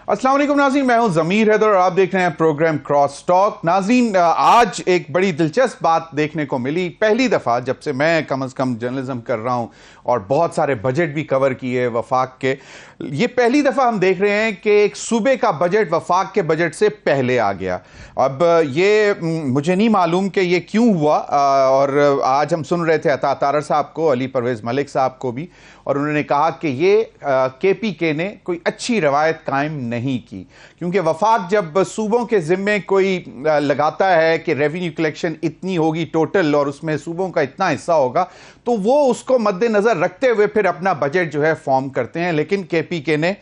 السلام علیکم ناظرین، میں ہوں ضمیر حیدر اور آپ دیکھ رہے ہیں پروگرام کراس ٹاک۔ ناظرین، آج ایک بڑی دلچسپ بات دیکھنے کو ملی۔ پہلی دفعہ جب سے میں کم از کم جرنلزم کر رہا ہوں اور بہت سارے بجٹ بھی کور کیے وفاق کے، یہ پہلی دفعہ ہم دیکھ رہے ہیں کہ ایک صوبے کا بجٹ وفاق کے بجٹ سے پہلے آ گیا۔ اب یہ مجھے نہیں معلوم کہ یہ کیوں ہوا، اور آج ہم سن رہے تھے عطا طارر صاحب کو، علی پرویز ملک صاحب کو بھی، اور انہوں نے کہا کہ یہ کے پی کے نے کوئی اچھی روایت قائم نہیں کی، کیونکہ وفاق جب صوبوں کے ذمے کوئی لگاتا ہے کہ ریونیو کلیکشن اتنی ہوگی ٹوٹل اور اس میں صوبوں کا اتنا حصہ ہوگا، تو وہ اس کو مد نظر رکھتے ہوئے پھر اپنا بجٹ جو ہے فارم کرتے ہیں۔ لیکن کے پی کے نے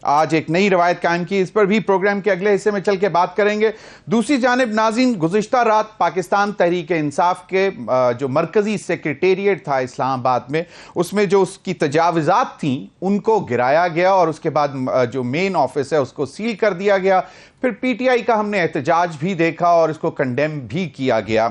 آج ایک نئی روایت قائم کی، اس پر بھی پروگرام کے اگلے حصے میں چل کے بات کریں گے۔ دوسری جانب ناظرین، گزشتہ رات پاکستان تحریک انصاف کے جو مرکزی سیکریٹریٹ تھا اسلام آباد میں، اس میں جو اس کی تجاوزات تھیں ان کو گرایا گیا، اور اس کے بعد جو مین آفس ہے اس کو سیل کر دیا گیا۔ پھر پی ٹی آئی کا ہم نے احتجاج بھی دیکھا اور اس کو کنڈیم بھی کیا گیا۔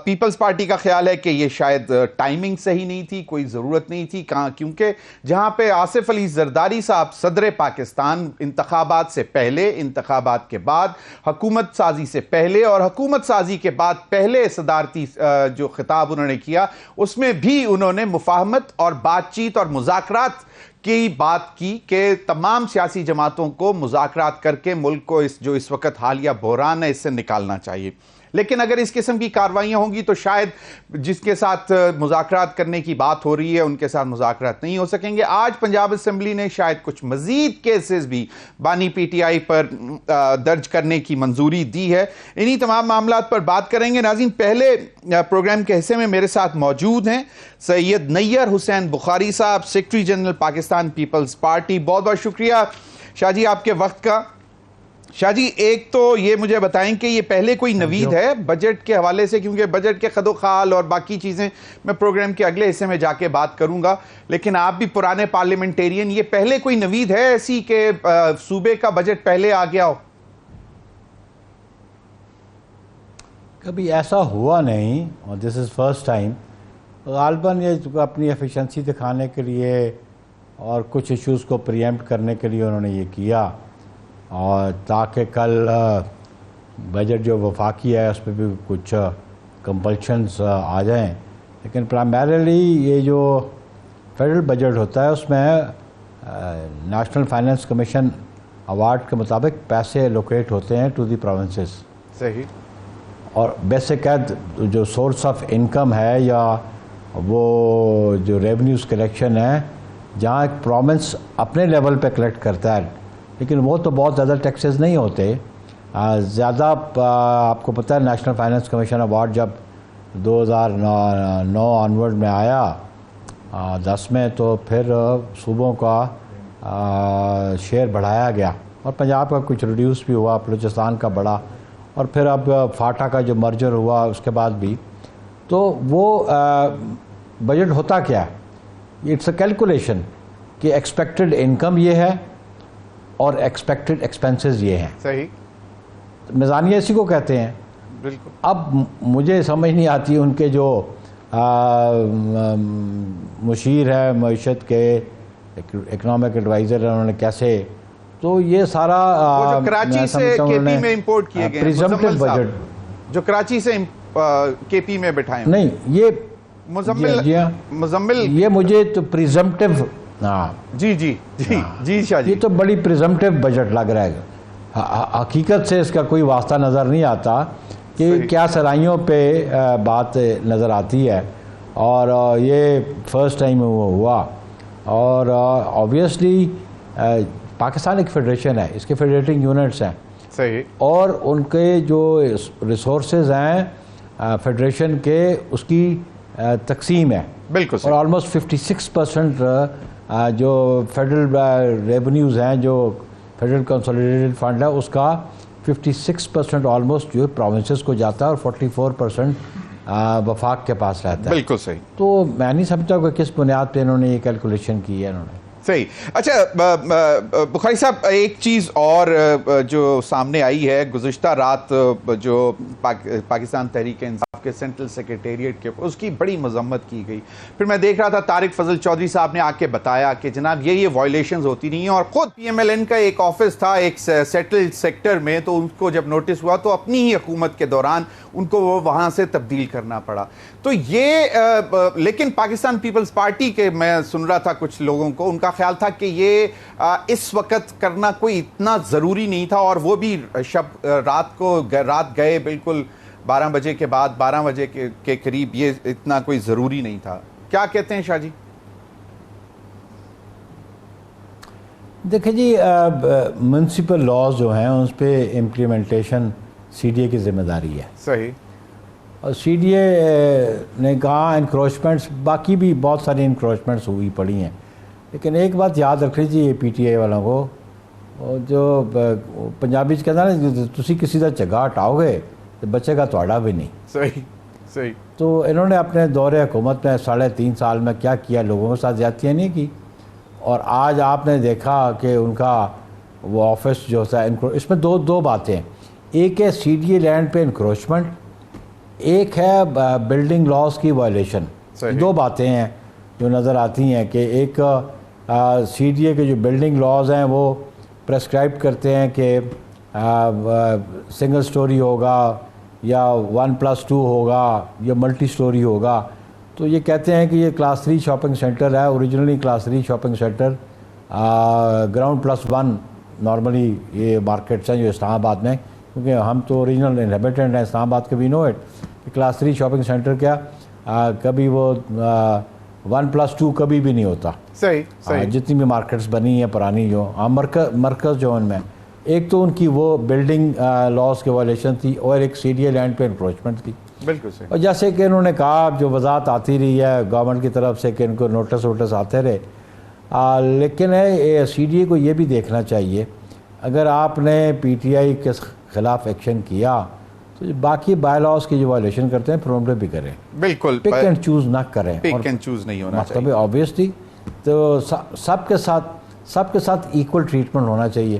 پیپلز پارٹی کا خیال ہے کہ یہ شاید ٹائمنگ صحیح نہیں تھی، کوئی ضرورت نہیں تھی، کیونکہ جہاں پہ آصف علی زرداری صاحب صدر پاکستان انتخابات سے پہلے، انتخابات کے بعد، حکومت سازی سے پہلے اور حکومت سازی کے بعد پہلے صدارتی جو خطاب انہوں نے کیا، اس میں بھی انہوں نے مفاہمت اور بات چیت اور مذاکرات کی بات کی کہ تمام سیاسی جماعتوں کو مذاکرات کر کے ملک کو جو اس وقت حالیہ بحران ہے اس سے نکالنا چاہیے۔ لیکن اگر اس قسم کی کاروائیاں ہوں گی تو شاید جس کے ساتھ مذاکرات کرنے کی بات ہو رہی ہے ان کے ساتھ مذاکرات نہیں ہو سکیں گے۔ آج پنجاب اسمبلی نے شاید کچھ مزید کیسز بھی بانی پی ٹی آئی پر درج کرنے کی منظوری دی ہے۔ انہی تمام معاملات پر بات کریں گے۔ ناظرین، پہلے پروگرام کے حصے میں میرے ساتھ موجود ہیں سید نیّر حسین بخاری صاحب، سیکرٹری جنرل پاکستان پیپلز پارٹی۔ بہت بہت شکریہ شاہ جی آپ کے وقت کا۔ شاہ جی، ایک تو یہ مجھے بتائیں کہ یہ پہلے کوئی نوید ہے بجٹ کے حوالے سے، کیونکہ بجٹ کے خد و خال اور باقی چیزیں میں پروگرام کے اگلے حصے میں جا کے بات کروں گا، لیکن آپ بھی پرانے پارلیمنٹیرین، یہ پہلے کوئی نوید ہے ایسی کہ صوبے کا بجٹ پہلے آ گیا ہو؟ کبھی ایسا ہوا نہیں، اور دس از فرسٹ ٹائم۔ غالباً یہ اپنی ایفیشنسی دکھانے کے لیے اور کچھ ایشوز کو پریمپٹ کرنے کے لیے انہوں نے یہ کیا، اور تاکہ کل بجٹ جو وفاقی ہے اس پہ بھی کچھ کمپلشنز آ جائیں۔ لیکن پرائمریلی یہ جو فیڈرل بجٹ ہوتا ہے اس میں نیشنل فائنانس کمیشن ایوارڈ کے مطابق پیسے لوکیٹ ہوتے ہیں ٹو دی پروونسز۔ صحیح۔ اور بیسک جو سورس آف انکم ہے یا وہ جو ریونیوز کلیکشن ہے، جہاں ایک پروونس اپنے لیول پہ کلیکٹ کرتا ہے، لیکن وہ تو بہت زیادہ ٹیکسز نہیں ہوتے زیادہ۔ آپ کو پتہ ہے نیشنل فائنانس کمیشن ایوارڈ جب 2009 آنورڈ میں آیا 10 میں، تو پھر صوبوں کا شیئر بڑھایا گیا اور پنجاب کا کچھ ریڈیوس بھی ہوا، بلوچستان کا بڑھا، اور پھر اب فاٹا کا جو مرجر ہوا اس کے بعد بھی۔ تو وہ بجٹ ہوتا کیا ہے؟ اٹس اے کیلکولیشن کہ ایکسپیکٹڈ انکم یہ ہے اور ایکسپیکٹڈ ایکسپینسز یہ ہیں۔ صحیح۔ میزانیہ اسی کو کہتے ہیں۔ بالکل۔ اب مجھے سمجھ نہیں آتی ان کے جو مشیر ہے معیشت کے، اکنامک ایڈوائزر، انہوں نے کیسے، تو یہ سارا جو کراچی سے کے پی میں امپورٹ کیے گئے پریزمپٹیو بجٹ، جو کراچی سے کے پی میں بٹھائے نہیں، یہ مزمل، یہ مجھے تو پریزمپٹیو، ہاں جی جی جی جی شاہ جی، یہ تو بڑی پریزمپٹیو بجٹ لگ رہا ہے۔ حقیقت سے اس کا کوئی واسطہ نظر نہیں آتا کہ کیا سرائیوں پہ بات نظر آتی ہے، اور یہ فرسٹ ٹائم وہ ہوا۔ اور آبویسلی پاکستان ایک فیڈریشن ہے، اس کے فیڈریٹنگ یونٹس ہیں، صحیح، اور ان کے جو ریسورسز ہیں فیڈریشن کے، اس کی تقسیم ہے بالکل، اور آلموسٹ 56% جو فیڈرل ریونیوز ہیں، جو فیڈرل کنسولیڈیٹڈ فنڈ ہے، اس کا 56% آلموسٹ جو پروونسز کو جاتا ہے اور 44% وفاق کے پاس رہتا ہے۔ بالکل صحیح۔ تو میں نہیں سمجھتا کہ کس بنیاد پہ انہوں نے یہ کیلکولیشن کی ہے انہوں نے۔ صحیح۔ اچھا بخاری صاحب، ایک چیز اور جو سامنے آئی ہے، گزشتہ رات جو پاکستان تحریک انصاف کے سینٹرل سیکریٹریٹ کے، اس کی بڑی مذمت کی گئی. پھر میں دیکھ رہا تھا طارق فضل چودھری صاحب نے آ کے بتایا کہ جناب یہ وائلیشنز ہوتی نہیں ہیں، اور خود پی ایم ایل این کا ایک آفس تھا ایک سیٹل سیکٹر میں، تو ان کو جب نوٹس ہوا تو اپنی ہی حکومت کے دوران ان کو وہ وہاں سے تبدیل کرنا پڑا. تو یہ لیکن پاکستان پیپلز پارٹی کے میں سن رہا تھا کچھ لوگوں کو، ان کا خیال تھا کہ یہ اس وقت کرنا کوئی اتنا ضروری نہیں تھا، اور وہ بھی رات گئے بالکل 12 بجے کے بعد، 12 بجے کے قریب، یہ اتنا کوئی ضروری نہیں تھا. کیا کہتے ہیں شاہ جی؟ دیکھیں جی، میونسپل لاز جو ہیں اس پہ امپلیمنٹیشن سی ڈی اے کی ذمہ داری ہے. صحیح. اور سی ڈی اے نے کہا انکروچمنٹس، باقی بھی بہت ساری انکروچمنٹس ہوئی پڑی ہیں، لیکن ایک بات یاد رکھ لیجیے پی ٹی آئی والوں کو، جو پنجابی کہتے ہیں نا، تسی کسی کا چگا ہٹاؤ گے تو بچے گا تھوڑا بھی نہیں. صحیح صحیح. تو انہوں نے اپنے دور حکومت میں 3.5 سال میں کیا کیا؟ لوگوں کے ساتھ زیادتیاں نہیں کی. اور آج آپ نے دیکھا کہ ان کا وہ آفس جو تھا، اس میں دو باتیں ہیں. ایک ہے سی ڈی اے لینڈ پہ انکروچمنٹ، ایک ہے بلڈنگ لاز کی وائلیشن. دو باتیں ہیں جو نظر آتی ہیں کہ ایک سی ڈی اے کے جو بلڈنگ لاز ہیں وہ پریسکرائب کرتے ہیں کہ سنگل سٹوری ہوگا یا 1+2 ہوگا یا ملٹی سٹوری ہوگا. تو یہ کہتے ہیں کہ یہ کلاس 3 شاپنگ سینٹر ہے، originally class 3 shopping centre, ground +1 normally یہ مارکیٹس ہیں جو اسلام آباد میں، کیونکہ ہم تو اوریجنل انہیبیٹنٹ ہیں اسلام آباد کے، وی نو اٹ. کلاس 3 شاپنگ سینٹر کیا کبھی وہ 1+2 کبھی بھی نہیں ہوتا. صحیح. جتنی بھی مارکیٹس بنی ہیں پرانی، جو مرکز جو ان میں، ایک تو ان کی وہ بلڈنگ لاز کے وائلیشن تھی، اور ایک سی ڈی اے لینڈ پہ انکروچمنٹ تھی. بالکل صحیح. اور جیسے کہ انہوں نے کہا، جو وضاحت آتی رہی ہے گورنمنٹ کی طرف سے کہ ان کو نوٹس آتے رہے، لیکن سی ڈی اے کو یہ بھی دیکھنا چاہیے، اگر آپ نے پی ٹی آئی کے خلاف ایکشن کیا تو باقی بائی لاز کی جو وائلیشن کرتے ہیں پرومپٹ بھی کریں. بالکل. پک اینڈ چوز نہ کریں. پک اینڈ چوز نہیں ہونا چاہیے. مطلب آبویسلی تو سب کے ساتھ ایکول ٹریٹمنٹ ہونا چاہیے.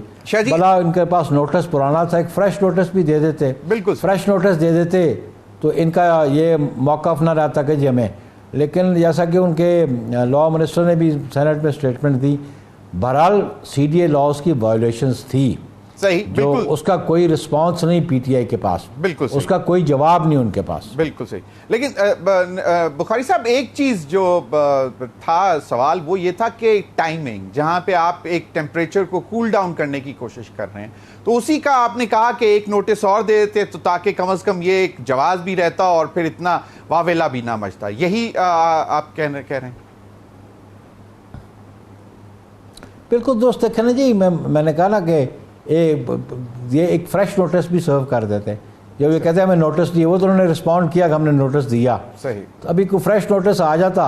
بلا ان کے پاس نوٹس پرانا تھا، ایک فریش نوٹس بھی دے دیتے. بالکل فریش نوٹس دے دیتے تو ان کا یہ موقف نہ رہتا کہ جی ہمیں. لیکن جیسا کہ ان کے لاء منسٹر نے بھی سینٹ میں اسٹیٹمنٹ دی، بہرحال سی ڈی اے لاز کی وائلیشنز تھی. صحیح. جو اس کا کوئی رسپانس نہیں پی ٹی آئی کے پاس، بالکل اس کا کوئی جواب نہیں ان کے پاس. بالکل صحیح. لیکن بخاری صاحب ایک چیز جو تھا سوال وہ یہ تھا کہ ٹائمنگ، جہاں پہ آپ ایک ٹیمپریچر کو کول ڈاؤن کرنے کی کوشش کر رہے ہیں، تو اسی کا آپ نے کہا کہ ایک نوٹس اور دے دیتے تو تاکہ کم از کم یہ ایک جواز بھی رہتا اور پھر اتنا واویلا بھی نہ مچتا. یہی آپ کہہ رہے ہیں؟ بالکل دوست. دیکھیں نا جی، میں نے کہا نا کہ یہ ایک فریش نوٹس بھی سرو کر دیتے ہیں. جب یہ کہتے ہیں ہمیں نوٹس دیے، وہ تو انہوں نے رسپونڈ کیا کہ ہم نے نوٹس دیا. صحیح. ابھی کوئی فریش نوٹس آ جاتا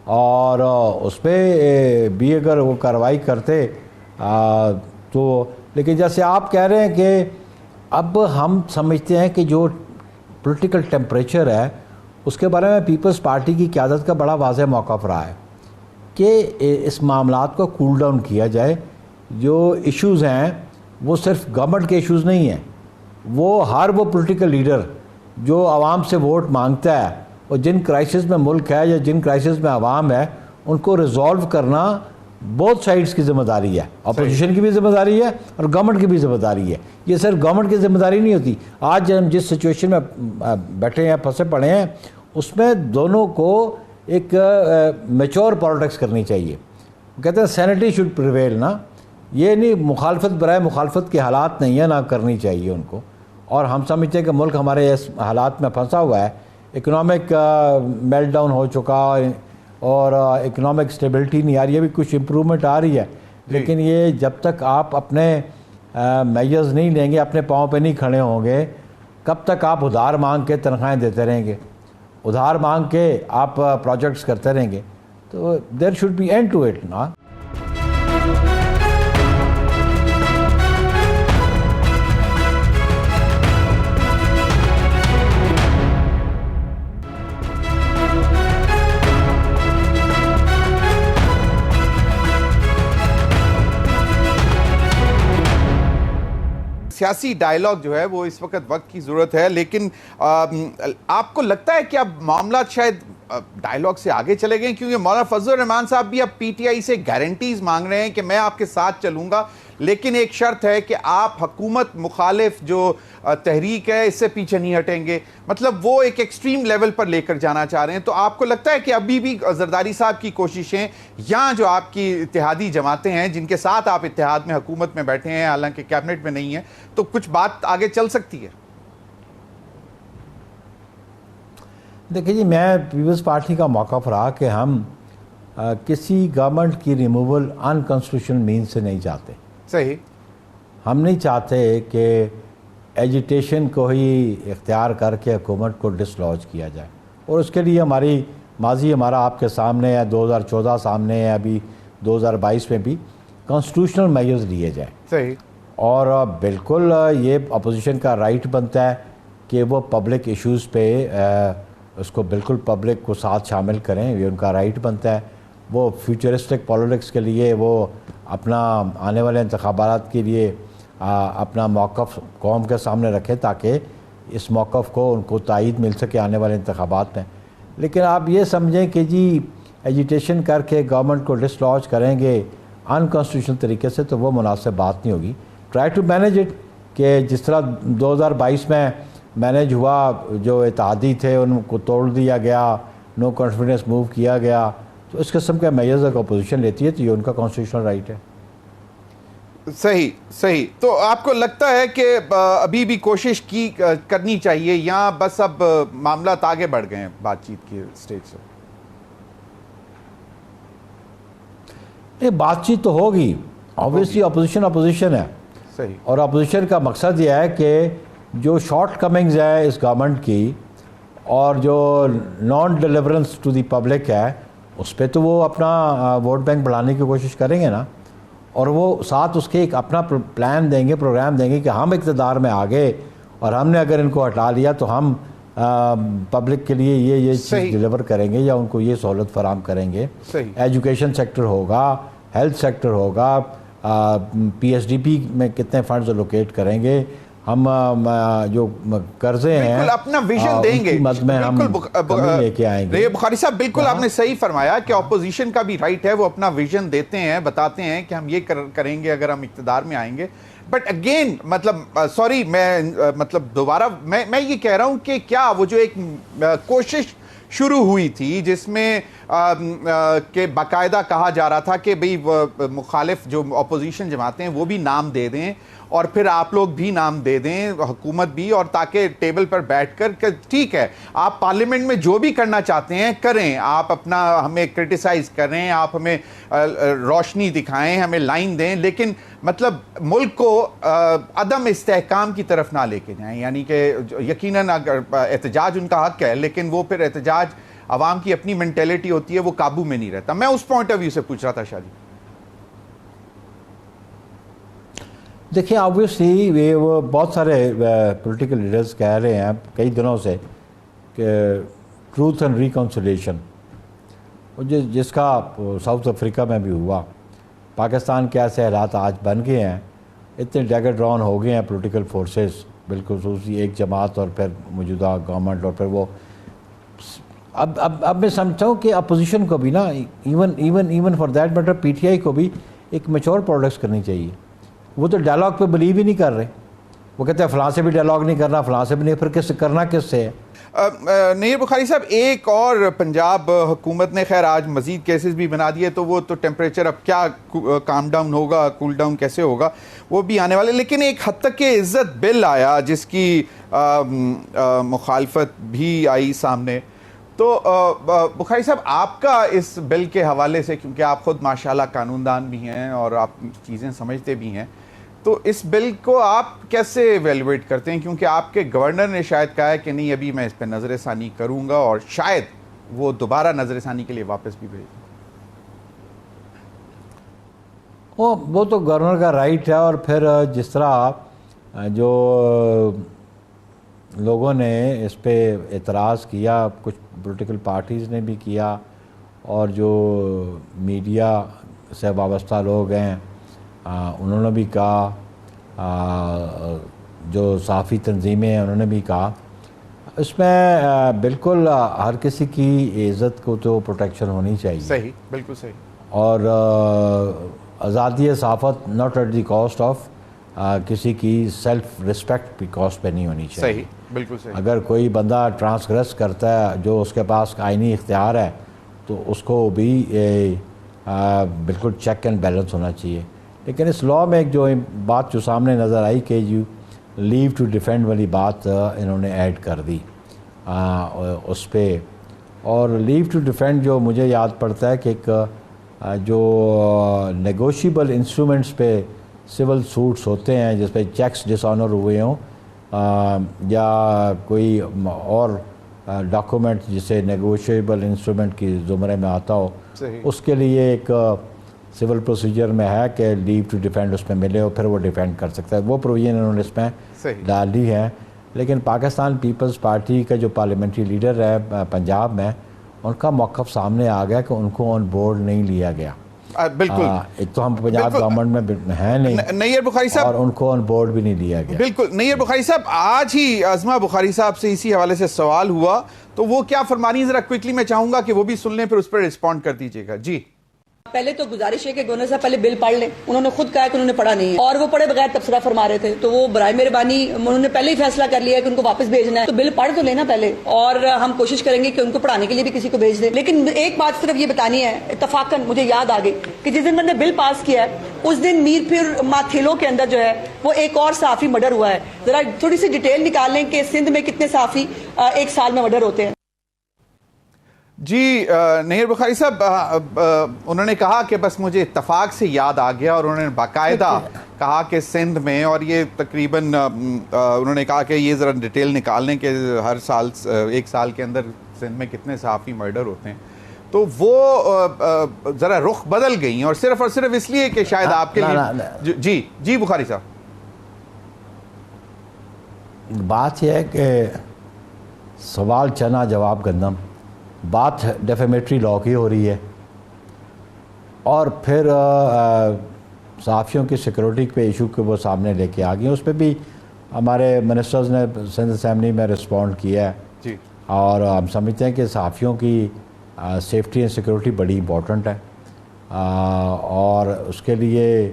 اور اس پہ بھی اگر وہ کارروائی کرتے تو. لیکن جیسے آپ کہہ رہے ہیں کہ اب ہم سمجھتے ہیں کہ جو پولیٹیکل ٹیمپریچر ہے اس کے بارے میں پیپلز پارٹی کی قیادت کا بڑا واضح موقف رہا ہے کہ اس معاملات کو کول ڈاؤن کیا جائے. جو ایشوز ہیں وہ صرف گورنمنٹ کے ایشوز نہیں ہیں، وہ ہر وہ پولیٹیکل لیڈر جو عوام سے ووٹ مانگتا ہے اور جن کرائسس میں ملک ہے یا جن کرائسس میں عوام ہے، ان کو ریزالو کرنا بہت سائڈز کی ذمہ داری ہے. اپوزیشن کی بھی ذمہ داری ہے اور گورنمنٹ کی بھی ذمہ داری ہے. یہ صرف گورنمنٹ کی ذمہ داری نہیں ہوتی. آج ہم جس سچویشن میں بیٹھے ہیں، پھنسے پڑے ہیں، اس میں دونوں کو ایک میچور پالیٹکس کرنی چاہیے. کہتے ہیں سینٹی شوڈ پریویل نا، یہ نہیں مخالفت برائے مخالفت کے حالات نہیں ہے، نہ کرنی چاہیے ان کو. اور ہم سمجھتے ہیں کہ ملک ہمارے اس حالات میں پھنسا ہوا ہے، اکنامک میلٹ ڈاؤن ہو چکا اور اکنامک اسٹیبلٹی نہیں آ رہی ہے. ابھی کچھ امپرومنٹ آ رہی ہے، لیکن یہ جب تک آپ اپنے میجرز نہیں لیں گے، اپنے پاؤں پہ نہیں کھڑے ہوں گے، کب تک آپ ادھار مانگ کے تنخواہیں دیتے رہیں گے، ادھار مانگ کے آپ پروجیکٹس کرتے رہیں گے. تو there should be end to it نا. سیاسی ڈائلاگ جو ہے وہ اس وقت وقت کی ضرورت ہے، لیکن آپ کو لگتا ہے کہ اب معاملات شاید ڈائلاگ سے آگے چلے گئے؟ کیونکہ مولانا فضل الرحمان صاحب بھی اب پی ٹی آئی سے گارنٹیز مانگ رہے ہیں کہ میں آپ کے ساتھ چلوں گا، لیکن ایک شرط ہے کہ آپ حکومت مخالف جو تحریک ہے اس سے پیچھے نہیں ہٹیں گے. مطلب وہ ایک ایکسٹریم لیول پر لے کر جانا چاہ رہے ہیں. تو آپ کو لگتا ہے کہ ابھی بھی زرداری صاحب کی کوششیں یا جو آپ کی اتحادی جماعتیں ہیں جن کے ساتھ آپ اتحاد میں حکومت میں بیٹھے ہیں حالانکہ کیبنٹ میں نہیں ہیں، تو کچھ بات آگے چل سکتی ہے؟ دیکھیں جی، میں پیپلز پارٹی کا موقف رہا کہ ہم کسی گورنمنٹ کی ریموول ان کانسٹیٹیوشنل مین سے نہیں چاہتے. صحیح. ہم نہیں چاہتے کہ ایجیٹیشن کو ہی اختیار کر کے حکومت کو ڈسلوج کیا جائے، اور اس کے لیے ماضی ہمارا آپ کے سامنے ہے، 2014 سامنے ہے، ابھی 2022 میں بھی کانسٹیٹیوشنل میجرز لیے جائیں. صحیح. اور بالکل یہ اپوزیشن کا رائٹ بنتا ہے کہ وہ پبلک ایشوز پہ اس کو بالکل پبلک کو ساتھ شامل کریں، یہ ان کا رائٹ بنتا ہے. وہ فیوچرسٹک پالیٹکس کے لیے وہ اپنا آنے والے انتخابات کے لیے اپنا موقف قوم کے سامنے رکھیں تاکہ اس موقف کو ان کو تائید مل سکے آنے والے انتخابات میں. لیکن آپ یہ سمجھیں کہ جی ایجیٹیشن کر کے گورنمنٹ کو ڈسلوج کریں گے ان کانسٹیٹیوشنل طریقے سے، تو وہ مناسب بات نہیں ہوگی. ٹرائی ٹو مینیج اٹ، کہ جس طرح 2022 میں مینیج ہوا، جو اتحادی تھے ان کو توڑ دیا گیا، نو کانفیڈنس موو کیا گیا، تو اس قسم کے میجرز اگر اپوزیشن لیتی ہے تو یہ ان کا کانسٹیٹیوشنل رائٹ ہے. صحیح. تو آپ کو لگتا ہے کہ ابھی بھی کوشش کرنی چاہیے یا بس اب معاملات آگے بڑھ گئے ہیں بات چیت کی سٹیج سے؟ یہ بات چیت تو ہوگی، آبویسلی اپوزیشن ہے. صحیح. اور اپوزیشن کا مقصد یہ ہے کہ جو شارٹ کمنگز ہے اس گورنمنٹ کی اور جو non deliverance to the public ہے، اس پہ تو وہ اپنا ووٹ بینک بڑھانے کی کوشش کریں گے نا، اور وہ ساتھ اس کے ایک اپنا پلان دیں گے، پروگرام دیں گے کہ ہم اقتدار میں آ گئے اور ہم نے اگر ان کو ہٹا لیا تو ہم پبلک کے لیے یہ چیز ڈیلیور کریں گے یا ان کو یہ سہولت فراہم کریں گے. ایجوکیشن سیکٹر ہوگا، ہیلتھ سیکٹر ہوگا، پی ایس ڈی پی میں کتنے فنڈز الوکیٹ کریں گے، ہم جو قرضے ہیں بالکل اپنا ویژن دیں گے، بالکل لے کے آئیں گے. بخاری صاحب بالکل آپ نے صحیح فرمایا کہ اپوزیشن کا بھی رائٹ ہے، وہ اپنا ویژن دیتے ہیں، بتاتے ہیں کہ ہم یہ کریں گے اگر ہم اقتدار میں آئیں گے. بٹ اگین دوبارہ میں یہ کہہ رہا ہوں کہ کیا وہ جو ایک کوشش شروع ہوئی تھی جس میں کہ باقاعدہ کہا جا رہا تھا کہ بھئی مخالف جو اپوزیشن جماعتیں ہیں وہ بھی نام دے دیں اور پھر آپ لوگ بھی نام دے دیں، حکومت بھی، اور تاکہ ٹیبل پر بیٹھ کر کہ ٹھیک ہے آپ پارلیمنٹ میں جو بھی کرنا چاہتے ہیں کریں، آپ اپنا ہمیں کرٹیسائز کریں، آپ ہمیں روشنی دکھائیں، ہمیں لائن دیں، لیکن مطلب ملک کو عدم استحکام کی طرف نہ لے کے جائیں. یعنی کہ یقیناً اگر احتجاج ان کا حق ہے لیکن وہ پھر احتجاج عوام کی اپنی مینٹیلٹی ہوتی ہے، وہ قابو میں نہیں رہتا. میں اس پوائنٹ آف ویو سے پوچھ رہا تھا شاہ جی. دیکھیں آبویسلی وہ بہت سارے پولیٹیکل لیڈرز کہہ رہے ہیں کئی دنوں سے کہ ٹروتھ اینڈ ریکنسیلیشن، جس کا ساؤتھ افریقہ میں بھی ہوا. پاکستان کے ایسے حالات آج بن گئے ہیں، اتنے ڈیگر ڈراؤن ہو گئے ہیں پولیٹیکل فورسز، بالکل خصوصی ایک جماعت اور پھر موجودہ گورنمنٹ، اور پھر وہ اب میں سمجھتا ہوں کہ اپوزیشن کو بھی نا even for that matter P T I کو بھی ایک میچور پالیٹکس کرنی چاہیے. وہ تو ڈائلاگ پہ بلیو ہی نہیں کر رہے، وہ کہتے ہیں فلاں سے بھی ڈائلاگ نہیں کرنا، فلاں سے بھی نہیں، پھر کس سے کرنا، کس سے ہے؟ نیر بخاری صاحب ایک اور پنجاب حکومت نے خیر آج مزید کیسز بھی بنا دیے، تو وہ تو ٹیمپریچر اب کیا کام ڈاؤن ہوگا، کول ڈاؤن کیسے ہوگا وہ بھی آنے والے. لیکن ایک حد تک کہ عزت بل آیا جس کی مخالفت بھی آئی سامنے. تو بخاری صاحب آپ کا اس بل کے حوالے سے، کیونکہ آپ خود ماشاءاللہ قانون دان بھی ہیں اور آپ چیزیں سمجھتے بھی ہیں، تو اس بل کو آپ کیسے ایویلویٹ کرتے ہیں؟ کیونکہ آپ کے گورنر نے شاید کہا ہے کہ نہیں ابھی میں اس پہ نظر ثانی کروں گا اور شاید وہ دوبارہ نظر ثانی کے لیے واپس بھی بھیج دیں. وہ تو گورنر کا رائٹ ہے. اور پھر جس طرح جو لوگوں نے اس پہ اعتراض کیا، کچھ پولیٹیکل پارٹیز نے بھی کیا، اور جو میڈیا سے وابستہ لوگ ہیں انہوں نے بھی کہا، جو صحافی تنظیمیں ہیں انہوں نے بھی کہا، اس میں بالکل ہر کسی کی عزت کو تو پروٹیکشن ہونی چاہیے. صحیح، بالکل صحیح. اور آزادی صحافت not at the cost of کسی کی سیلف رسپیکٹ بھی کاسٹ پہ نہیں ہونی چاہیے. صحیح، بالکل صحیح. اگر کوئی بندہ ٹرانسگریس کرتا ہے جو اس کے پاس آئینی اختیار ہے تو اس کو بھی بالکل چیک اینڈ بیلنس ہونا چاہیے. لیکن اس لاء میں ایک جو بات جو سامنے نظر آئی کہ یو لیو ٹو ڈیفینڈ والی بات انہوں نے ایڈ کر دی اس پہ. اور لیو ٹو ڈیفینڈ جو مجھے یاد پڑتا ہے کہ ایک جو نیگوشیبل انسٹرومنٹس پہ سول سوٹس ہوتے ہیں جس پہ چیکس ڈس آنر ہوئے ہوں یا کوئی اور ڈاکومنٹ جسے نیگوشیبل انسٹرومنٹ کی زمرے میں آتا ہو، اس کے لیے ایک سول پروسیجر میں ہے کہ لیو ٹو ڈیفینڈ اس میں ملے اور پھر وہ ڈیفینڈ کر سکتا ہے. وہ پروویژن انہوں نے اس میں ڈالی ہے. لیکن پاکستان پیپلز پارٹی کا جو پارلیمنٹری لیڈر ہے پنجاب میں، ان کا موقف سامنے آ گیا کہ ان کو آن بورڈ نہیں لیا گیا. بالکل. ایک تو ہم پنجاب گورنمنٹ میں ہیں نہیں، نیئر بخاری صاحب، اور ان کو آن بورڈ بھی نہیں لیا گیا. بالکل. نیئر بخاری صاحب، آج ہی عظمہ بخاری صاحب سے اسی حوالے سے سوال ہوا تو وہ کیا فرمانی ہے ذرا کوئکلی میں چاہوں گا کہ وہ بھی سن لیں پھر اس پر رسپونڈ کر دیجیے گا. جی. پہلے تو گزارش ہے کہ گورنر صاحب پہلے بل پڑھ لیں. انہوں نے خود کہا کہ انہوں نے پڑھا نہیں ہے اور وہ پڑھے بغیر تبصرہ فرما رہے تھے، تو وہ برائے مہربانی انہوں نے پہلے ہی فیصلہ کر لیا کہ ان کو واپس بھیجنا ہے، تو بل پڑھ تو لینا پہلے، اور ہم کوشش کریں گے کہ ان کو پڑھانے کے لیے بھی کسی کو بھیج دیں. لیکن ایک بات صرف یہ بتانی ہے، اتفاقاً مجھے یاد آ گئی کہ جس دن میں نے بل پاس کیا ہے اس دن میر پھر ماتھیلوں کے اندر جو ہے وہ ایک اور صحافی مرڈر ہوا ہے. ذرا تھوڑی سی ڈیٹیل نکال لیں کہ سندھ میں کتنے صحافی ایک سال میں مرڈر ہوتے ہیں. جی نیئر بخاری صاحب، انہوں نے کہا کہ بس مجھے اتفاق سے یاد آ گیا، اور انہوں نے باقاعدہ کہا کہ سندھ میں، اور یہ تقریباً انہوں نے کہا کہ یہ ذرا ڈیٹیل نکال لیں کہ ہر سال ایک سال کے اندر سندھ میں کتنے صحافی مرڈر ہوتے ہیں. تو وہ ذرا رخ بدل گئی اور صرف اس لیے کہ شاید آپ کے لیے. جی بخاری صاحب. بات یہ ہے کہ سوال چنا جواب گندم، بات ڈیفیمیٹری لاء کی ہو رہی ہے، اور پھر صحافیوں کی سیکورٹی پہ ایشو کے وہ سامنے لے کے آ گئی. اس پہ بھی ہمارے منسٹرز نے سندھ اسمبلی میں رسپونڈ کیا ہے جی. اور ہم سمجھتے ہیں کہ صحافیوں کی سیفٹی اینڈ سیکورٹی بڑی امپورٹنٹ ہے، اور اس کے لیے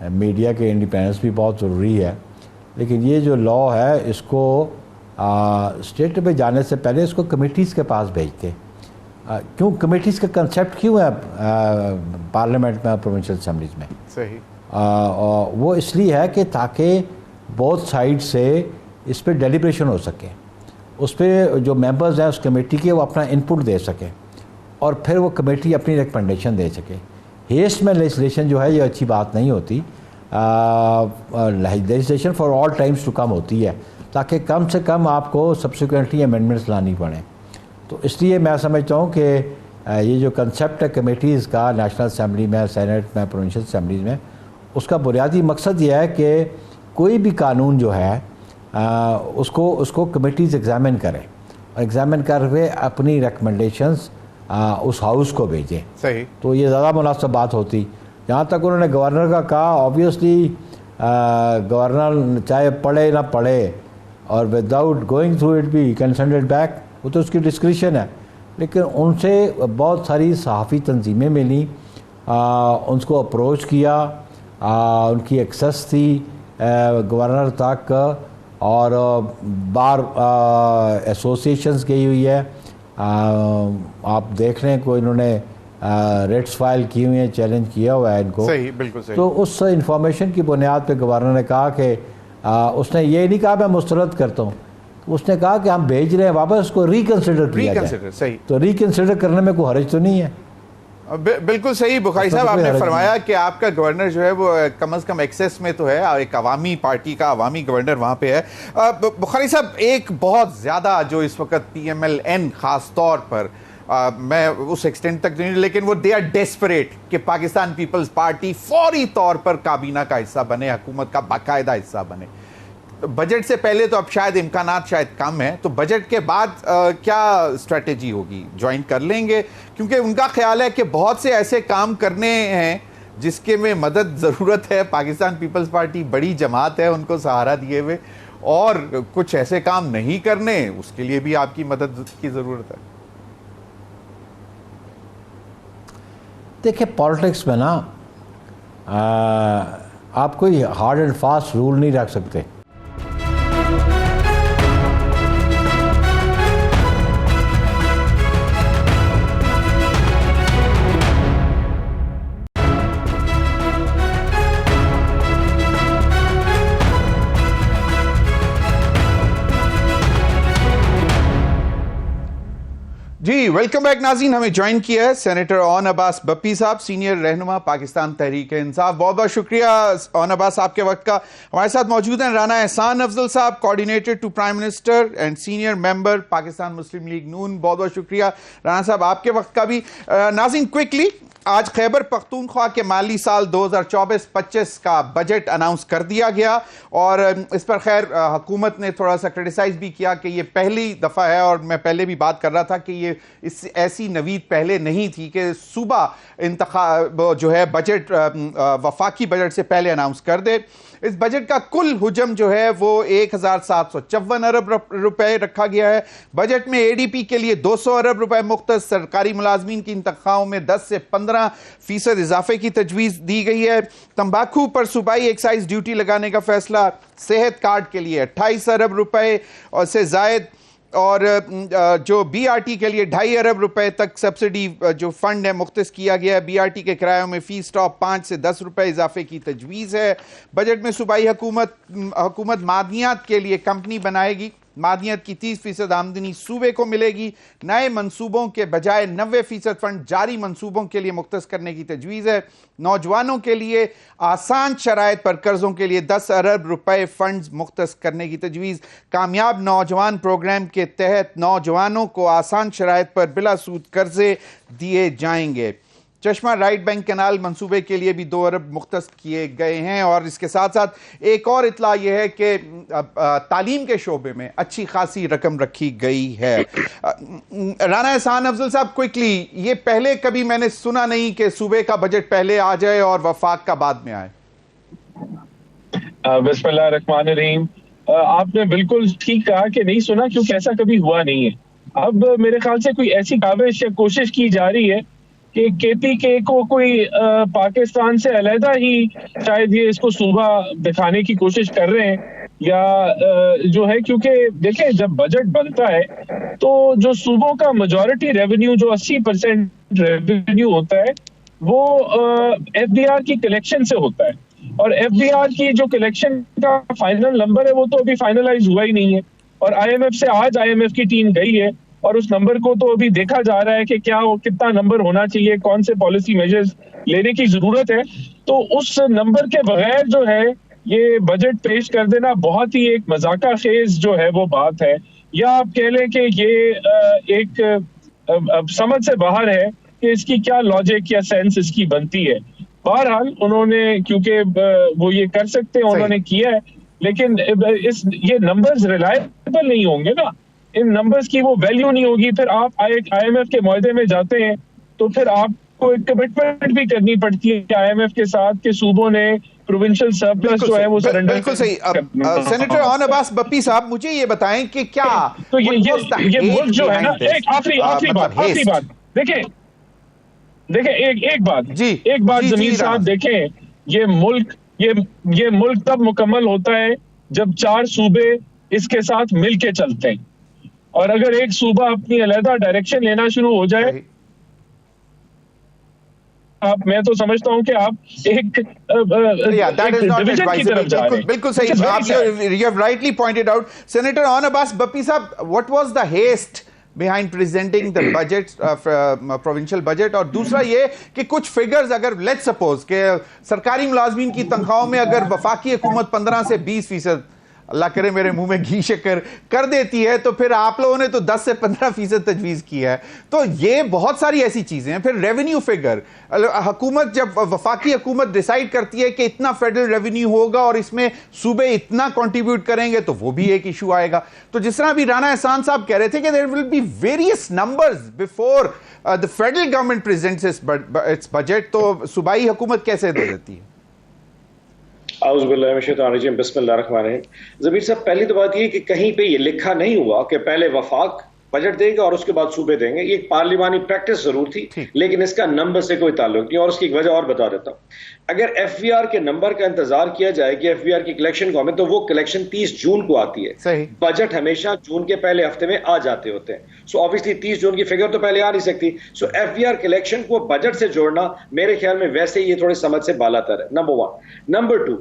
میڈیا کے انڈیپینڈنس بھی بہت ضروری ہے. لیکن یہ جو لاء ہے اس کو اسٹیٹ پہ جانے سے پہلے اس کو کمیٹیز کے پاس بھیجتے. کیوں کمیٹیز کا کنسیپٹ کیوں ہے پارلیمنٹ میں اور پروونشل اسمبلیز میں؟ صحیح. وہ اس لیے ہے کہ تاکہ بہت سائڈ سے اس پہ ڈیلیبریشن ہو سکے، اس پہ جو ممبرز ہیں اس کمیٹی کے وہ اپنا انپٹ دے سکیں، اور پھر وہ کمیٹی اپنی ریکمنڈیشن دے سکے. ہیسٹ میں لیجسلیشن جو ہے یہ اچھی بات نہیں ہوتی. Legislation for all times to come ہوتی ہے تاکہ کم سے کم آپ کو سبسیکوینٹلی امینڈمنٹس لانی پڑیں. تو اس لیے میں سمجھتا ہوں کہ یہ جو کنسیپٹ ہے کمیٹیز کا نیشنل اسمبلی میں، سینٹ میں، پروونشل اسمبلیز میں، اس کا بنیادی مقصد یہ ہے کہ کوئی بھی قانون جو ہے اس کو کمیٹیز ایگزامن کریں، اور ایگزامن کر کے اپنی ریکمنڈیشنز اس ہاؤس کو بھیجیں. صحیح. تو یہ زیادہ مناسب بات ہوتی. جہاں تک انہوں نے گورنر کا کہا، آبویسلی گورنر چاہے پڑھے نہ پڑھے اور وداؤٹ گوئنگ تھرو اٹ بھی کین سینڈ اٹ بیک، وہ تو اس کی ڈسکریشن ہے. لیکن ان سے بہت ساری صحافی تنظیمیں ملیں، ان کو اپروچ کیا، ان کی ایکسیس تھی گورنر تک، اور بار ایسوسیشنز گئی ہوئی ہے. آپ دیکھ لیں کوئی انہوں نے ریٹس فائل کی ہوئی ہیں، چیلنج کیا ہوا ہے ان کو. صحیح، بالکل صحیح. تو اس انفارمیشن کی بنیاد پہ گورنر نے کہا کہ اس نے یہ نہیں کہا میں مسترد کرتا ہوں، اس نے کہا کہ ہم بھیج رہے ہیں واپس، اس کو ریکنسیڈر کیا جائے. صحیح. تو ریکنسیڈر کرنے میں کوئی حرج تو نہیں ہے. بالکل صحیح بخاری صاحب، آپ نے فرمایا کہ آپ کا گورنر جو ہے وہ کم از کم ایکسیس میں تو ہے، ایک عوامی پارٹی کا عوامی گورنر وہاں پہ ہے. بخاری صاحب، ایک بہت زیادہ جو اس وقت پی ایم ایل این خاص طور پر، میں اس ایکسٹینٹ تک نہیں، لیکن وہ دے آر ڈیسپریٹ کہ پاکستان پیپلز پارٹی فوری طور پر کابینہ کا حصہ بنے، حکومت کا باقاعدہ حصہ بنے. بجٹ سے پہلے تو اب شاید امکانات شاید کم ہیں، تو بجٹ کے بعد کیا اسٹریٹجی ہوگی؟ جوائن کر لیں گے؟ کیونکہ ان کا خیال ہے کہ بہت سے ایسے کام کرنے ہیں جس کے میں مدد ضرورت ہے. پاکستان پیپلز پارٹی بڑی جماعت ہے, ان کو سہارا دیے ہوئے, اور کچھ ایسے کام نہیں کرنے, اس کے لیے بھی آپ کی مدد کی ضرورت ہے. دیکھیں پالیٹکس میں نا آپ کوئی ہارڈ اینڈ فاسٹ رول نہیں رکھ سکتے. جی ویلکم بیک ناظرین. ہمیں جوائن کیا ہے سینیٹر اون عباس بپی صاحب, سینئر رہنما پاکستان تحریک انصاف. بہت بہت شکریہ اون عباس آپ کے وقت کا. ہمارے ساتھ موجود ہیں رانا احسان افضل صاحب, coordinator to prime minister and senior member Pakistan Muslim League Noon. بہت بہت شکریہ رانا صاحب آپ کے وقت کا بھی. ناظرین کوئکلی, آج خیبر پختونخوا کے مالی سال 2024-25 کا بجٹ اناؤنس کر دیا گیا, اور اس پر خیر حکومت نے تھوڑا سا کرٹیسائز بھی کیا کہ یہ پہلی دفعہ ہے, اور میں پہلے بھی بات کر رہا تھا کہ یہ ایسی نوید پہلے نہیں تھی کہ صوبہ انتخاب جو ہے بجٹ وفاقی بجٹ سے پہلے اناؤنس کر دے. اس بجٹ کا کل حجم جو ہے وہ 1754 ارب روپے رکھا گیا ہے. بجٹ میں اے ڈی پی کے لیے 200 ارب روپے مختص, سرکاری ملازمین کی تنخواہوں میں 10 سے 15% اضافے کی تجویز دی گئی ہے. تمباکو پر صوبائی ایکسائز ڈیوٹی لگانے کا فیصلہ, صحت کارڈ کے لیے 28 ارب روپے اور سے زائد, اور جو بی آر ٹی کے لیے 2.5 ارب روپے تک سبسڈی جو فنڈ ہے مختص کیا گیا ہے. بی آر ٹی کے کرایوں میں فی سٹاپ 5 سے 10 روپے اضافے کی تجویز ہے. بجٹ میں صوبائی حکومت معدنیات کے لیے کمپنی بنائے گی. معدنیات کی 30% آمدنی صوبے کو ملے گی. نئے منصوبوں کے بجائے 90% فنڈ جاری منصوبوں کے لیے مختص کرنے کی تجویز ہے. نوجوانوں کے لیے آسان شرائط پر قرضوں کے لیے 10 ارب روپے فنڈز مختص کرنے کی تجویز. کامیاب نوجوان پروگرام کے تحت نوجوانوں کو آسان شرائط پر بلا سود قرضے دیے جائیں گے. چشمہ رائٹ بینک کینال منصوبے کے لیے بھی 2 ارب مختص کیے گئے ہیں. اور اس کے ساتھ ساتھ ایک اور اطلاع یہ ہے کہ تعلیم کے شعبے میں اچھی خاصی رقم رکھی گئی ہے. رانا احسان افضل صاحب کوئکلی, یہ پہلے کبھی میں نے سنا نہیں کہ صوبے کا بجٹ پہلے آ جائے اور وفاق کا بعد میں آئے. بسم اللہ الرحمن الرحیم. آپ نے بالکل ٹھیک کہا کہ نہیں سنا, کیونکہ ایسا کبھی ہوا نہیں ہے. اب میرے خیال سے کوئی ایسی کاوش یا کوشش کی جا رہی ہے کہ کے پی کے کو کوئی پاکستان سے علیحدہ ہی شاید یہ اس کو صوبہ دکھانے کی کوشش کر رہے ہیں, یا جو ہے, کیونکہ دیکھیں جب بجٹ بنتا ہے تو جو صوبوں کا میجورٹی ریونیو جو 80% ریونیو ہوتا ہے وہ ایف ڈی آر کی کلیکشن سے ہوتا ہے, اور ایف ڈی آر کی جو کلیکشن کا فائنل نمبر ہے وہ تو ابھی فائنلائز ہوا ہی نہیں ہے. اور آئی ایم ایف سے آج آئی ایم ایف کی ٹیم گئی ہے اور اس نمبر کو تو ابھی دیکھا جا رہا ہے کہ کیا کتنا نمبر ہونا چاہیے, کون سے پالیسی میجرز لینے کی ضرورت ہے. تو اس نمبر کے بغیر جو ہے یہ بجٹ پیش کر دینا بہت ہی ایک مذاقہ خیز جو ہے وہ بات ہے, یا آپ کہہ لیں کہ یہ ایک سمجھ سے باہر ہے کہ اس کی کیا لاجک یا سینس اس کی بنتی ہے. بہرحال انہوں نے کیونککہ وہ یہ کر سکتے ہیں, انہوں نے کیا ہے, لیکن یہ نمبرز ریلائبل نہیں ہوں گے نا, ان نمبرز کی وہ ویلیو نہیں ہوگی. پھر آپ آئی ایم ایف کے معاہدے میں جاتے ہیں تو پھر آپ کو ایک کمٹمنٹ بھی کرنی پڑتی ہے آئی ایم ایف کے ساتھ کہ صوبوں نے پروونشل سرپلس جو ہے وہ سرنڈر. بالکل صحیح. سینیٹر اون عباس بپی صاحب مجھے یہ بتائیں کہ کیا تو یہ ملک جو ہے نا, ایک آخری بات دیکھیں ایک بات زمین صاحب دیکھیں, یہ ملک تب مکمل ہوتا ہے جب 4 صوبے اس کے ساتھ مل کے چلتے ہیں, اور اگر ایک صوبہ اپنی علیحدہ ڈائریکشن لینا شروع ہو جائے, میں تو سمجھتا ہوں کہ آپ ایک ڈویژن کی طرف جا رہے ہیں. بالکل صحیح, you have rightly pointed out. Senator اون عباس بپی صاحب, what was the haste behind presenting the budget, provincial budget? اور دوسرا یہ کہ کچھ فگرز اگر let's suppose کہ سرکاری ملازمین کی تنخواہوں میں اگر وفاقی حکومت 15 سے 20% اللہ کرے میرے منہ میں گھی شکر کر دیتی ہے, تو پھر آپ لوگوں نے تو 10 سے 15% تجویز کیا ہے. تو یہ بہت ساری ایسی چیزیں ہیں. پھر ریونیو فگر, حکومت جب وفاقی حکومت ڈیسائیڈ کرتی ہے کہ اتنا فیڈرل ریونیو ہوگا اور اس میں صوبے اتنا کنٹریبیوٹ کریں گے, تو وہ بھی ایک ایشو آئے گا. تو جس طرح بھی رانا احسان صاحب کہہ رہے تھے کہ there will be various numbers before the federal government presents its budget, تو صوبائی حکومت کیسے دے دیتی ہے؟ اعوذ باللہ من الشیطان الرجیم, بسم اللہ الرحمن الرحیم. ضمیر صاحب, پہلی تو بات یہ کہ کہیں پہ یہ لکھا نہیں ہوا کہ پہلے وفاق بجٹ دے گا اور اس کے بعد صوبے دیں گے. یہ ایک پارلیمانی پریکٹس ضرور تھی, لیکن اس کا نمبر سے کوئی تعلق نہیں. اور اس کی ایک وجہ اور بتا دیتا ہوں. اگر ایف بی آر کے نمبر کا انتظار کیا جائے کہ ایف بی آر کی کلیکشن کو ہمیں, تو وہ کلیکشن 30 جون کو آتی ہے. بجٹ ہمیشہ جون کے پہلے ہفتے میں آ جاتے ہوتے ہیں. سو آبویسلی 30 جون کی فگر تو پہلے آ نہیں سکتی. سو ایف بی آر کلیکشن کو بجٹ سے جوڑنا میرے خیال میں ویسے یہ تھوڑے سمجھ سے بالا تر ہے. نمبر 1. نمبر 2,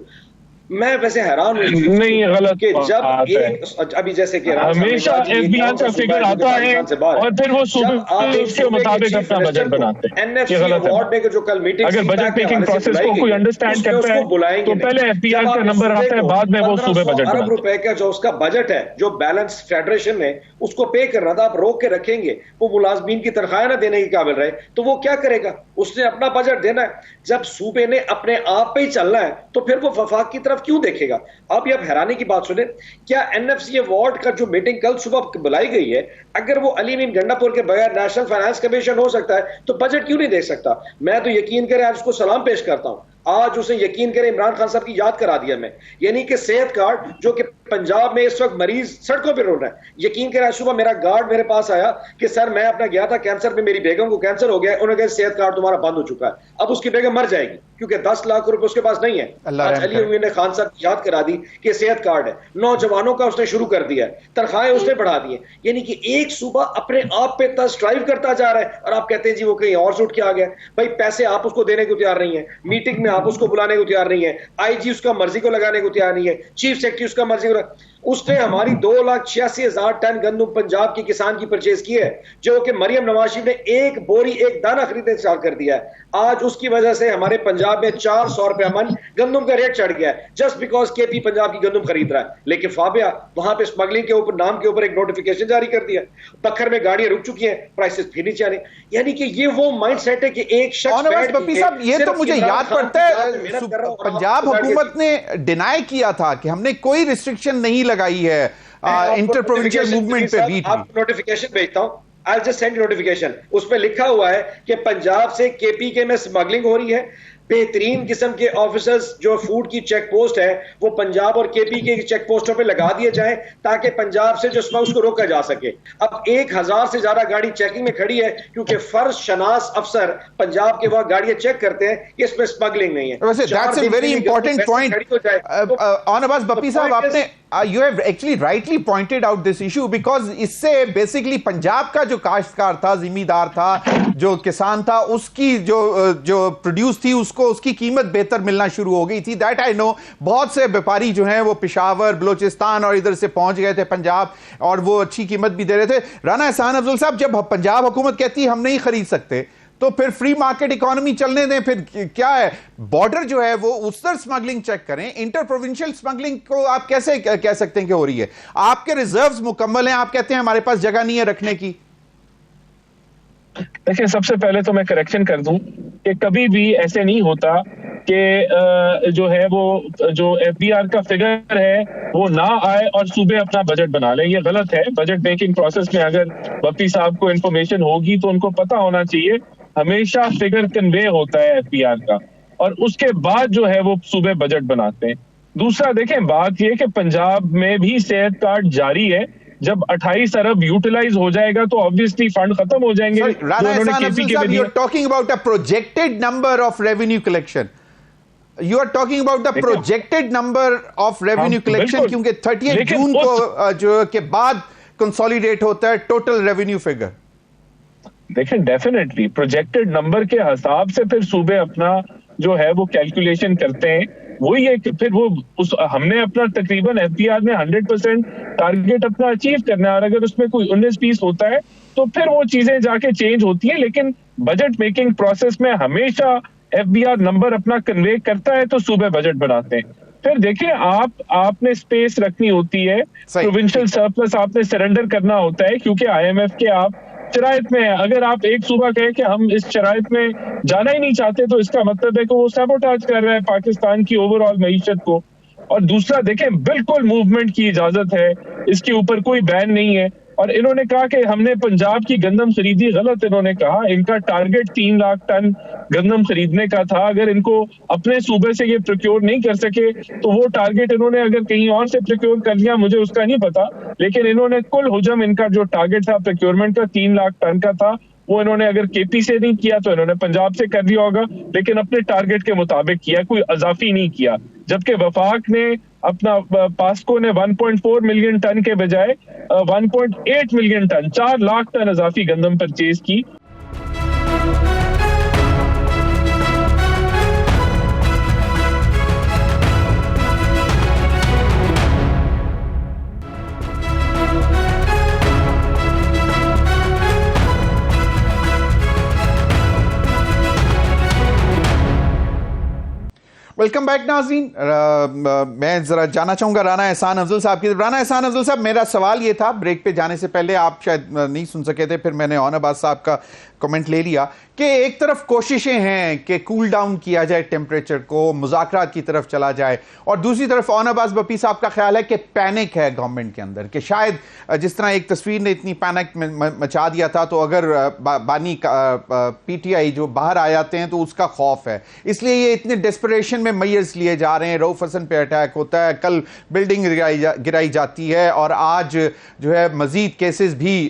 میں ویسے حیران ہوں نہیں, غلط کہ جب ایک ابھی جیسے کہ ہمیشہ ایف بی آر کا فگر آتا ہے اور پھر وہ صوبے کے مطابق اپنا بجٹ بناتے ہیں. یہ غلط ہے. جو کل میٹنگ اگر بجٹ میکنگ پروسیس کو کوئی انڈرسٹینڈ کرتا ہے تو پہلے ایف بی آر کا نمبر آتا ہے, بعد میں وہ صوبے بجٹ بناتے ہیں. ارب روپے کا جو اس کا بجٹ ہے, جو بیلنس فیڈریشن نے اس کو پے کرنا تھا, آپ روک کے رکھیں گے, وہ ملازمین کی تنخواہیں نہ دینے کے قابل رہے, تو وہ کیا کرے گا؟ اس نے اپنا بجٹ دینا ہے. جب صوبے نے اپنے آپ پہ ہی چلنا ہے تو پھر وہ وفاق کی طرف کیوں دیکھے گا؟ آپ یہ حیرانی کی بات سنیں, کیا این ایف سی ایوارڈ کا جو میٹنگ کل صبح بلائی گئی ہے, اگر وہ علی امین گنڈا پور کے بغیر نیشنل فائنانس کمیشن ہو سکتا ہے تو بجٹ کیوں نہیں دیکھ سکتا؟ میں تو یقین کریں آج اس کو سلام پیش کرتا ہوں. آج اسے یقین کریں عمران خان صاحب کی یاد کرا دیا میں, یعنی کہ صحت کارڈ جو کہ پنجاب میں اس وقت مریض سڑکوں پہ رو رہا ہے. یقین کریں صبح میرا گارڈ میرے پاس آیا کہ سر میں اپنا گیا تھا کینسر میں, میری بیگم کو کینسر ہو گیا ہے, انہوں نے کہا صحت کارڈ تمہارا بند ہو چکا ہے, اب اس کی بیگم مر جائے گی کیونکہ 10 لاکھ روپے اس کے پاس نہیں ہے. آج علی امین نے خان صاحب کی یاد کرا دی کہ صحت کارڈ ہے. نوجوانوں کا اس نے شروع کر دیا ہے, تنخواہیں اس نے بڑھا دی ہیں. یعنی کہ ایک صوبہ اپنے آپ پہ ڈرائیو کرتا جا رہا ہے اور آپ کہتے ہیں جی وہ کہیں اور سے اٹھ کے آ گیا. بھائی پیسے آپ اس کو دینے کو تیار نہیں ہے, میٹنگ میں آپ اس کو بلانے کو تیار نہیں ہے, آئی جی اس کا مرضی کو لگانے کو تیار نہیں ہے, چیف سیکرٹری اس کا مرضی کو. اس نے ہماری 2,86,000 ٹن گندم پنجاب کی کسان کی پرچیز کی ہے, جو کہ مریم نواز شریف نے ایک بوری ایک دانہ خریدنے سے اسٹارٹ کر دیا ہے. آج اس کی وجہ سے ہمارے پنجاب میں 400 روپے من گندم کا ریٹ چڑھ گیا ہے, جسٹ بیکاز کے پی پنجاب کی گندم خرید رہا ہے. لیکن فابیا وہاں پہ اسمگلنگ کے اوپر نام کے اوپر ایک نوٹیفیکیشن جاری کر دیا, بکھر میں گاڑیاں رک چکی ہیں, پرائسز پھر نیچے آ رہے. یعنی کہ یہ وہ مائنڈ سیٹ ہے کہ ایک شخص صاحب, یہ تو مجھے یاد پڑتا ہے پنجاب حکومت نے ڈینائی کیا تھا کہ ہم نے کوئی ریسٹرکشن نہیں لگائی ہے انٹر پروونشل موومنٹ پہ. بھی آپ نوٹیفیکیشن بھیجتا ہوں, I'll just send notification. اس پہ لکھا ہوا ہے کہ پنجاب سے کے پی کے میں اسمگلنگ ہو رہی ہے. بہترین قسم کے آفیسرز جو فوڈ کی چیک پوسٹ ہے وہ پنجاب اور کے پی کے چیک پوسٹوں پہ لگا دیے جائیں تاکہ پنجاب سے جو اس کو روکا جا سکے. اب 1,000 سے زیادہ گاڑی چیکنگ میں کھڑی ہے کیونکہ فرض شناس افسر پنجاب کے وہاں گاڑیاں چیک کرتے ہیں کہ اس میں اسمگلنگ نہیں ہے. That's a very important point. Honorable Bappi صاحب, آپ نے you have actually rightly pointed out this issue because اس سے بیسکلی پنجاب کا جو کاشتکار تھا, زمیندار تھا, جو کسان تھا, اس کی جو پروڈیوس تھی اس کی قیمت بہتر ملنا شروع ہو گئی تھی. دیٹ آئی نو. بہت سے بیپاری جو ہیں وہ پشاور, بلوچستان اور ادھر سے پہنچ گئے تھے پنجاب, اور وہ اچھی قیمت بھی دے رہے تھے. رانا احسان افضل صاحب, جب پنجاب حکومت کہتی ہے ہم نہیں خرید سکتے تو پھر فری مارکیٹ اکانومی چلنے دیں, پھر کیا ہے بارڈر جو ہے وہ اس طرح اسمگلنگ چیک کریں. انٹر پروونشل اسمگلنگ کو آپ کیسے کہہ سکتے ہیں کہ ہو رہی ہے؟ آپ کے ریزروز مکمل ہیں, آپ کہتے ہیں ہمارے پاس جگہ نہیں ہے رکھنے کی. دیکھیں, سب سے پہلے تو میں کریکشن کر دوں کہ کبھی بھی ایسے نہیں ہوتا کہ جو ہے وہ جو ایف بی آر کا فگر ہے وہ نہ آئے اور صوبے اپنا بجٹ بنا لیں. یہ غلط ہے. بجٹ میکنگ پروسیس میں اگر بپی صاحب کو انفارمیشن ہوگی تو ان کو پتا ہونا چاہیے ہمیشہ فگر کنوے ہوتا ہے ایف بی آر کا, اور اس کے بعد جو ہے وہ صوبے بجٹ بناتے ہیں. دوسرا دیکھیں, بات یہ کہ پنجاب میں بھی صحت کارڈ جاری ہے. جب 28 ارب یوٹیلائز ہو جائے گا تو obviously فنڈ ختم ہو جائیں گے. رانا احسان افضل صاحب, you are talking about a projected number of revenue collection. You are talking about the projected number of revenue collection کیونکہ 38 جون کو جو کے بعد کنسولیڈیٹ ہوتا ہے ٹوٹل ریونیو فگر. دیکھیں, ڈیفینیٹلی پروجیکٹڈ نمبر کے حساب سے پھر صوبے اپنا جو ہے وہ کیلکولیشن کرتے ہیں. وہی ہے کہ پھر وہ ہم نے اپنا تقریباً ایف بی آر میں 100% ٹارگیٹ اپنا اچیو کرنا ہے, اور اگر اس میں کوئی 19-20 ہوتا ہے تو پھر وہ چیزیں جا کے چینج ہوتی ہیں. لیکن بجٹ میکنگ پروسیس میں ہمیشہ ایف بی آر نمبر اپنا کنوے کرتا ہے تو صوبے بجٹ بناتے ہیں. پھر دیکھیں آپ نے اسپیس رکھنی ہوتی ہے, پروونشل سرپلس آپ نے سرنڈر کرنا ہوتا ہے, کیونکہ آئی ایم ایف کے آپ شرائط میں ہیں. اگر آپ ایک صوبہ کہیں کہ ہم اس شرائط میں جانا ہی نہیں چاہتے تو اس کا مطلب ہے کہ وہ سیبوٹاج کر رہے ہیں پاکستان کی اوور آل معیشت کو. اور دوسرا دیکھیں بالکل موومنٹ کی اجازت ہے, اس کے اوپر کوئی بین نہیں ہے. اور انہوں نے کہا کہ ہم نے پنجاب کی گندم خریدی, غلط انہوں نے کہا. ان کا ٹارگٹ 3 لاکھ ٹن گندم خریدنے کا تھا. اگر ان کو اپنے صوبے سے یہ پروکیور نہیں کر سکے تو وہ ٹارگٹ انہوں نے اگر کہیں اور سے پروکیور کر لیا, مجھے اس کا نہیں پتا, لیکن انہوں نے کل حجم ان کا جو ٹارگٹ تھا پروکیورمنٹ کا 3 لاکھ ٹن کا تھا, وہ انہوں نے اگر کے پی سے نہیں کیا تو انہوں نے پنجاب سے کر لیا ہوگا, لیکن اپنے ٹارگٹ کے مطابق کیا, کوئی اضافی نہیں کیا. جبکہ وفاق نے اپنا پاسکو نے 1.4 ملین ٹن کے بجائے 1.8 ملین ٹن 4 لاکھ ٹن اضافی گندم پرچیز کی. ویلکم بیک ناظرین. میں ذرا جانا چاہوں گا رانا احسان افضل صاحب کی. رانا احسان افضل صاحب, میرا سوال یہ تھا, بریک پہ جانے سے پہلے آپ شاید نہیں سن سکے تھے, پھر میں نے اون عباس صاحب کا کمنٹ لے لیا کہ ایک طرف کوششیں ہیں کہ کول ڈاؤن کیا جائے ٹیمپریچر کو, مذاکرات کی طرف چلا جائے, اور دوسری طرف اون عباس بپی صاحب کا خیال ہے کہ پینک ہے گورنمنٹ کے اندر, کہ شاید جس طرح ایک تصویر نے اتنی پینک مچا دیا تھا, تو اگر بانی پی ٹی آئی جو باہر آ جاتے ہیں تو اس کا خوف ہے, اس لیے یہ اتنے ڈیسپریشن میں میئرز لیے جا رہے ہیں. رؤف حسن پہ اٹیک ہوتا ہے, کل بلڈنگ گرائی جاتی ہے, اور آج جو ہے مزید کیسز بھی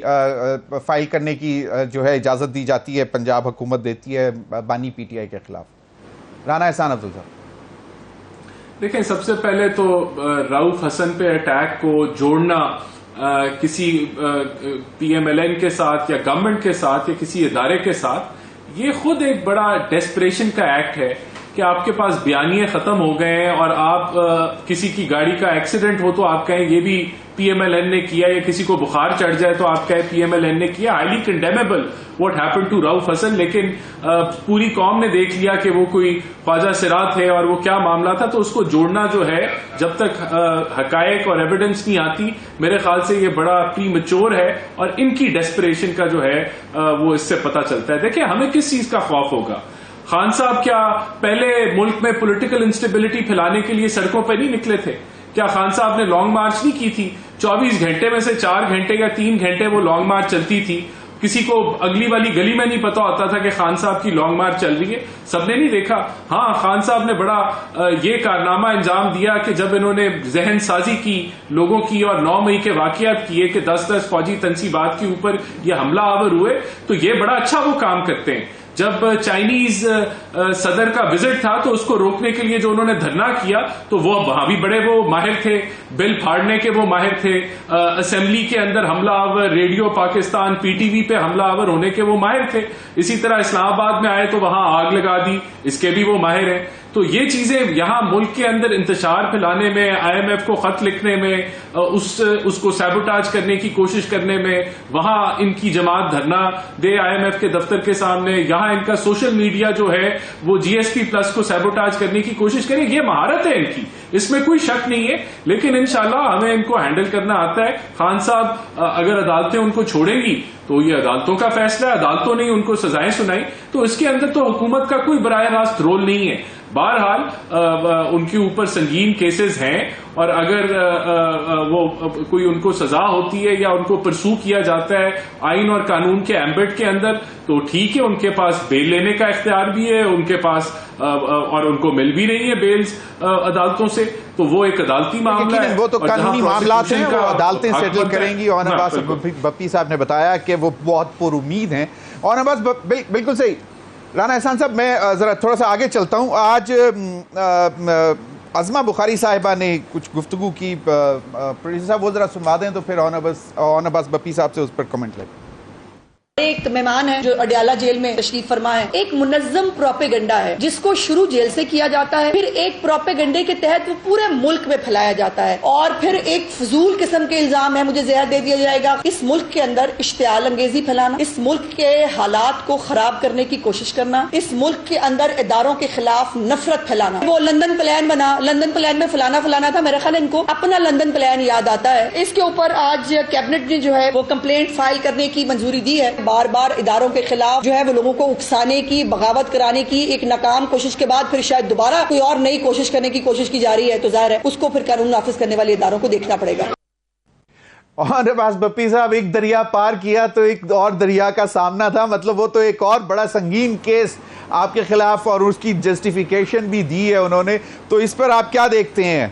فائل کرنے کی جو ہے اجازت دی جاتی ہے, پنجاب حکومت دیتی ہے بانی پی ٹی آئی کے خلاف. رانا احسان افضل صاحب, دیکھیں سب سے پہلے تو رؤف حسن پہ اٹیک کو جوڑنا کسی پی ایم ایل این کے ساتھ یا گورنمنٹ کے ساتھ یا کسی ادارے کے ساتھ, یہ خود ایک بڑا ڈیسپریشن کا ایکٹ ہے کہ آپ کے پاس بیانیے ختم ہو گئے ہیں, اور آپ کسی کی گاڑی کا ایکسیڈنٹ ہو تو آپ کہیں یہ بھی پی ایم ایل این نے کیا, یا کسی کو بخار چڑھ جائے تو آپ کہیں پی ایم ایل این نے کیا. ہائیلی کنڈیمیبل واٹ ہیپن ٹو رؤف حسن. لیکن پوری قوم نے دیکھ لیا کہ وہ کوئی خواجہ سرا تھے اور وہ کیا معاملہ تھا, تو اس کو جوڑنا جو ہے جب تک حقائق اور ایویڈنس نہیں آتی, میرے خیال سے یہ بڑا پری میچور ہے, اور ان کی ڈیسپریشن کا جو ہے وہ اس سے پتہ چلتا ہے. دیکھیں ہمیں کس چیز کا خوف ہوگا. خان صاحب کیا پہلے ملک میں پولیٹیکل انسٹیبلٹی پھیلانے کے لیے سڑکوں پہ نہیں نکلے تھے؟ کیا خان صاحب نے لانگ مارچ نہیں کی تھی؟ 24 گھنٹے میں سے 4 گھنٹے یا 3 گھنٹے وہ لانگ مارچ چلتی تھی. کسی کو اگلی والی گلی میں نہیں پتا ہوتا تھا کہ خان صاحب کی لانگ مارچ چل رہی ہے, سب نے نہیں دیکھا. ہاں خان صاحب نے بڑا یہ کارنامہ انجام دیا کہ جب انہوں نے ذہن سازی کی لوگوں کی اور 9 مئی کے واقعات کیے کہ 10 فوجی تنصیبات کے اوپر یہ حملہ آور ہوئے, تو یہ بڑا اچھا وہ کام کرتے ہیں. جب چائنیز صدر کا وزٹ تھا تو اس کو روکنے کے لیے جو انہوں نے دھرنا کیا, تو وہ وہاں بھی بڑے وہ ماہر تھے, بل پھاڑنے کے وہ ماہر تھے, اسمبلی کے اندر حملہ آور, radio Pakistan P T V پہ حملہ آور ہونے کے وہ ماہر تھے. اسی طرح اسلام آباد میں آئے تو وہاں آگ لگا دی, اس کے بھی وہ ماہر ہیں. تو یہ چیزیں یہاں ملک کے اندر انتشار پھیلانے میں, آئی ایم ایف کو خط لکھنے میں, اس کو سیبوٹاج کرنے کی کوشش کرنے میں, وہاں ان کی جماعت دھرنا دے آئی ایم ایف کے دفتر کے سامنے, یہاں ان کا سوشل میڈیا جو ہے وہ جی ایس پی پلس کو سیبوٹاج کرنے کی کوشش کریں, یہ مہارت ہے ان کی, اس میں کوئی شک نہیں ہے. لیکن انشاءاللہ ہمیں ان کو ہینڈل کرنا آتا ہے. خان صاحب اگر عدالتیں ان کو چھوڑیں گی تو یہ عدالتوں کا فیصلہ ہے, عدالتوں نے ان کو سزائیں سنائی, تو اس کے اندر تو حکومت کا کوئی براہ راست رول نہیں ہے. بہرحال ان کے اوپر سنگین کیسز ہیں, اور اگر وہ کوئی ان کو سزا ہوتی ہے یا ان کو پرسو کیا جاتا ہے آئین اور قانون کے ایمبٹ کے اندر, تو ٹھیک ہے, ان کے پاس بیل لینے کا اختیار بھی ہے ان کے پاس, اور ان کو مل بھی نہیں ہے بیلز عدالتوں سے, تو وہ ایک عدالتی معاملہ ہے. وہ تو قانونی معاملات ہیں, وہ عدالتیں سیٹل کریں گی. اون عباس بپی صاحب نے بتایا کہ وہ بہت پر امید ہیں. اون عباس بالکل صحیح. رانا احسان صاحب, میں ذرا تھوڑا سا آگے چلتا ہوں. آج عظمہ بخاری صاحبہ نے کچھ گفتگو کی, پروڈیوسر صاحب وہ ذرا سنوا دیں تو پھر اون عباس بپی صاحب سے اس پر کمنٹ لیں. ایک مہمان ہے جو اڈیالہ جیل میں تشریف فرما ہے. ایک منظم پروپیگنڈا ہے جس کو شروع جیل سے کیا جاتا ہے, پھر ایک پروپیگنڈے کے تحت وہ پورے ملک میں پھیلایا جاتا ہے, اور پھر ایک فضول قسم کے الزام ہے مجھے زہر دے دیا جائے گا. اس ملک کے اندر اشتعال انگیزی پھیلانا, اس ملک کے حالات کو خراب کرنے کی کوشش کرنا, اس ملک کے اندر اداروں کے خلاف نفرت پھیلانا. وہ لندن پلان بنا, لندن پلان میں فلانا تھا, میرے خیال ان کو اپنا لندن پلان یاد آتا ہے. اس کے اوپر آج کیبنٹ نے جو ہے وہ کمپلینٹ فائل کرنے کی منظوری دی ہے. بار بار اداروں کے خلاف جو ہے وہ لوگوں کو اکسانے کی, بغاوت کرانے کی ایک ناکام کوشش کے بعد پھر شاید دوبارہ کوئی اور نئی کوشش کرنے کی کوشش کی جا رہی ہے, تو ظاہر ہے اس کو پھر قانون نافذ کرنے والے اداروں کو دیکھنا پڑے گا. اور عباس بپی صاحب, ایک دریا پار کیا تو ایک اور دریا کا سامنا تھا, مطلب وہ تو ایک اور بڑا سنگین کیس آپ کے خلاف اور اس کی جسٹیفیکیشن بھی دی ہے انہوں نے, تو اس پر آپ کیا دیکھتے ہیں؟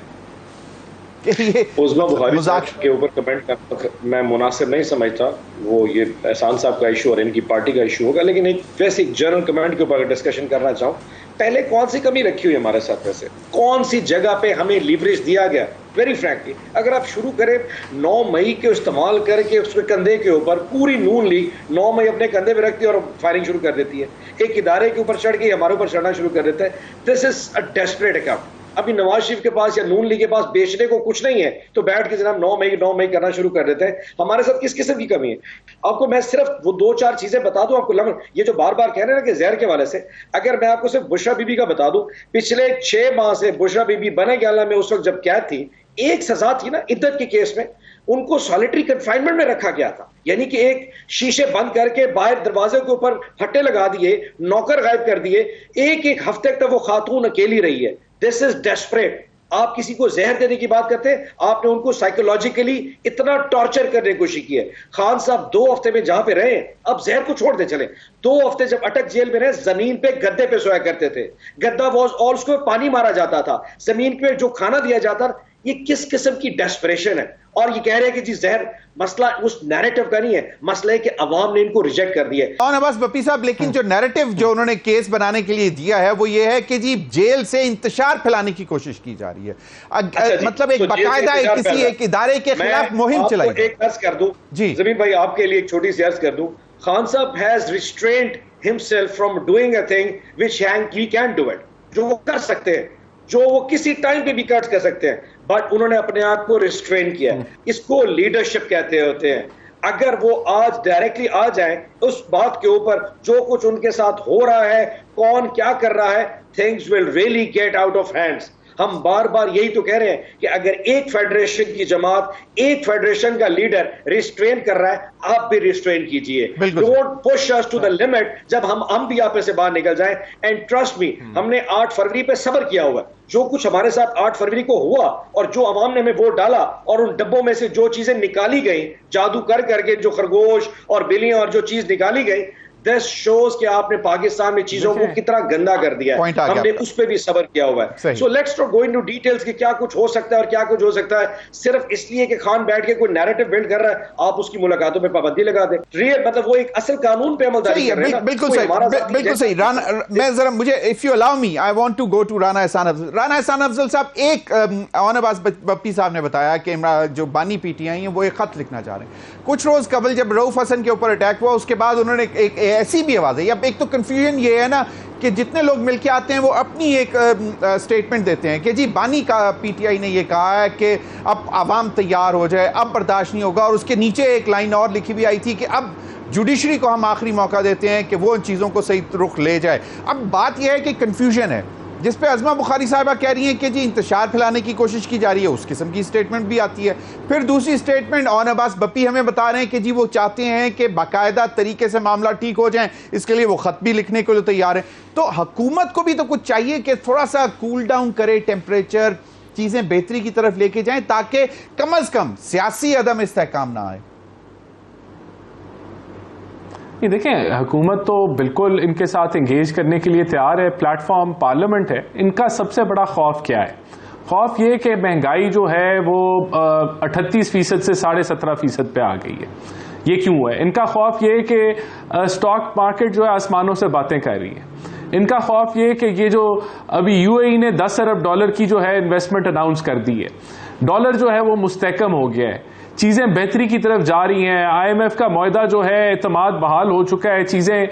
عظمیٰ بخاری صاحب کے اوپر کمنٹ کرنا میں مناسب نہیں سمجھتا, وہ یہ احسان صاحب کا ایشو اور ان کی پارٹی کا ایشو ہوگا, لیکن ایک ویسے جنرل کمنٹ کے اوپر ڈسکشن کرنا چاہوں. پہلے کون سی کمی رکھی ہوئی ہمارے ساتھ, ویسے کون سی جگہ پہ ہمیں لیوریج دیا گیا؟ ویری فرینکلی اگر آپ شروع کریں 9 مئی کے استعمال کر کے اس کے کندھے کے اوپر, پوری نون لیگ 9 مئی اپنے کندھے پہ رکھتی ہے اور فائرنگ شروع کر دیتی ہے, ایک ادارے کے اوپر چڑھ کے ہمارے اوپر چڑھنا شروع کر دیتا ہے. دس از اے ڈیسپریٹ اکاؤنٹ. ابھی نواز شریف کے پاس یا نون لیگ کے پاس بیچنے کو کچھ نہیں ہے تو بیٹھ کے جناب 9 مئی کرنا شروع کر دیتے ہیں. ہمارے ساتھ کس قسم کی کمی ہے؟ آپ کو میں صرف وہ 2-4 چیزیں بتا دوں آپ کو. یہ جو بار بار کہہ رہے ہیں نا کہ زہر کے والے سے, اگر میں آپ کو صرف بشرا بی بی کا بتا دوں, پچھلے 6 ماہ سے بشرا بی بی بنے گالا میں اس وقت جب قید تھی, ایک سزا تھی نا عدت کے کیس میں, ان کو سالیٹری کنفائنمنٹ میں رکھا گیا تھا, یعنی کہ ایک شیشے بند کر کے باہر دروازے کے اوپر پھٹے لگا دیے, نوکر غائب کر دیے, ایک ہفتے تک وہ خاتون اکیلی رہی ہے. دس از ڈیسپریٹ. آپ کسی کو زہر دینے کی بات کرتے ہیں, آپ نے ان کو سائیکولوجیکلی اتنا ٹارچر کرنے کی کوشش کی ہے. خان صاحب 2 ہفتے میں جہاں پہ رہے ہیں, اب زہر کو چھوڑ دیں چلیں, 2 ہفتے جب اٹک جیل میں رہے, زمین پہ گدے پہ سویا کرتے تھے, گدا واز اور اس کو پانی مارا جاتا تھا, زمین پہ جو کھانا دیا جاتا. یہ کس قسم کی ڈیسپریشن ہے؟ اور یہ کہہ رہے ہیں کہ جی زہر مسئلہ اس نیریٹو کا نہیں ہے, مسئلہ ہے کہ عوام نے ان کو ریجیکٹ کر دیا ہے. اور عباس بپی صاحب, لیکن جو نیریٹو جو انہوں نے کیس بنانے کے لیے دیا ہے وہ یہ ہے کہ جی جیل سے انتشار پھیلانے کی کوشش کی جا رہی ہے, مطلب ایک باقاعدہ کسی ایک ادارے کے خلاف مہم چلائی. ایک عرض کر دوں جی زمین بھائی, آپ کے لیے ایک چھوٹی سی عرض کر دوں. خان صاحب has restrained himself from doing a thing which he can do it, جو وہ کر سکتے ہیں, جو وہ کسی ٹائم پہ بھی کر سکتے ہیں, بٹ انہوں نے اپنے آپ کو ریسٹرین کیا. اس کو لیڈرشپ کہتے ہوتے ہیں. اگر وہ آج ڈائریکٹلی آ جائیں اس بات کے اوپر جو کچھ ان کے ساتھ ہو رہا ہے, کون کیا کر رہا ہے, things will really get out of hands. ہم بار بار یہی تو کہہ رہے ہیں کہ اگر ایک فیڈریشن کی جماعت, ایک فیڈریشن کا لیڈر ریسٹرین کر رہا ہے, آپ بھی ریسٹرین کیجئے. Don't push us to the limit. جب ہم بھی آپ سے باہر نکل جائیں, اینڈ ٹرسٹ می, ہم نے 8 فروری پہ صبر کیا ہوا ہے. جو کچھ ہمارے ساتھ 8 فروری کو ہوا اور جو عوام نے ہمیں ووٹ ڈالا, اور ان ڈبوں میں سے جو چیزیں نکالی گئیں جادو کر کے, جو خرگوش اور بلیاں اور جو چیز نکالی گئی, this shows کہ آپ نے پاکستان میں چیزوں کو کتنا گندا کر دیا ہے. ہم نے اس پہ بھی صبر کیا ہوا ہے. So let's not go into details کہ کیا کچھ ہو سکتا ہے اور کیا کچھ ہو سکتا ہے. صرف اس لیے کہ خان بیٹھ کے کوئی نیریٹو بلڈ کر رہا ہے, آپ اس کی ملاقاتوں پہ پابندی لگا دیں. ریئل مطلب وہ ایک اصل قانون پہ عمل داری کر رہے ہیں. بالکل صحیح, بالکل صحیح. میں ذرا مجھے if you allow me I want to go to Rana Ahsan افضل. رانا احسان افضل صاحب, ایک عباس بپی صاحب نے بتایا کہ جو بانی پی ٹی آئی ہیں وہ ایک خط لکھنا چاہ رہے ہیں. کچھ روز قبل جب رؤف حسن کے اوپر اٹیک ہوا, اس کے بعد انہوں نے ایک ایسی بھی آواز ہے, ایک تو کنفیوژن یہ ہے نا کہ جتنے لوگ مل کے آتے ہیں وہ اپنی ایک سٹیٹمنٹ دیتے ہیں کہ جی بانی کا پی ٹی آئی نے یہ کہا ہے کہ اب عوام تیار ہو جائے, اب برداشت نہیں ہوگا, اور اس کے نیچے ایک لائن اور لکھی بھی آئی تھی کہ اب جوڈیشری کو ہم آخری موقع دیتے ہیں کہ وہ ان چیزوں کو صحیح رخ لے جائے. اب بات یہ ہے کہ کنفیوژن ہے جس پہ عظمیٰ بخاری صاحبہ کہہ رہی ہیں کہ جی انتشار پھیلانے کی کوشش کی جا رہی ہے, اس قسم کی سٹیٹمنٹ بھی آتی ہے. پھر دوسری سٹیٹمنٹ اور عباس بپی ہمیں بتا رہے ہیں کہ جی وہ چاہتے ہیں کہ باقاعدہ طریقے سے معاملہ ٹھیک ہو جائیں, اس کے لیے وہ خط بھی لکھنے کے لیے تیار ہیں. تو حکومت کو بھی تو کچھ چاہیے کہ تھوڑا سا کول ڈاؤن کرے, ٹیمپریچر, چیزیں بہتری کی طرف لے کے جائیں تاکہ کم از کم سیاسی عدم استحکام نہ آئے. یہ دیکھیں, حکومت تو بالکل ان کے ساتھ انگیج کرنے کے لیے تیار ہے, پلیٹ فارم پارلیمنٹ ہے. ان کا سب سے بڑا خوف کیا ہے؟ خوف یہ کہ مہنگائی جو ہے وہ 38% سے 17.5% پہ آ گئی ہے. یہ کیوں ہے؟ ان کا خوف یہ کہ سٹاک مارکیٹ جو ہے آسمانوں سے باتیں کر رہی ہے. ان کا خوف یہ کہ یہ جو ابھی یو اے ای نے 10 ارب ڈالر کی جو ہے انویسٹمنٹ اناؤنس کر دی ہے، ڈالر جو ہے وہ مستحکم ہو گیا ہے، چیزیں بہتری کی طرف جا رہی ہیں، آئی ایم ایف کا معاہدہ جو ہے اعتماد بحال ہو چکا ہے، چیزیں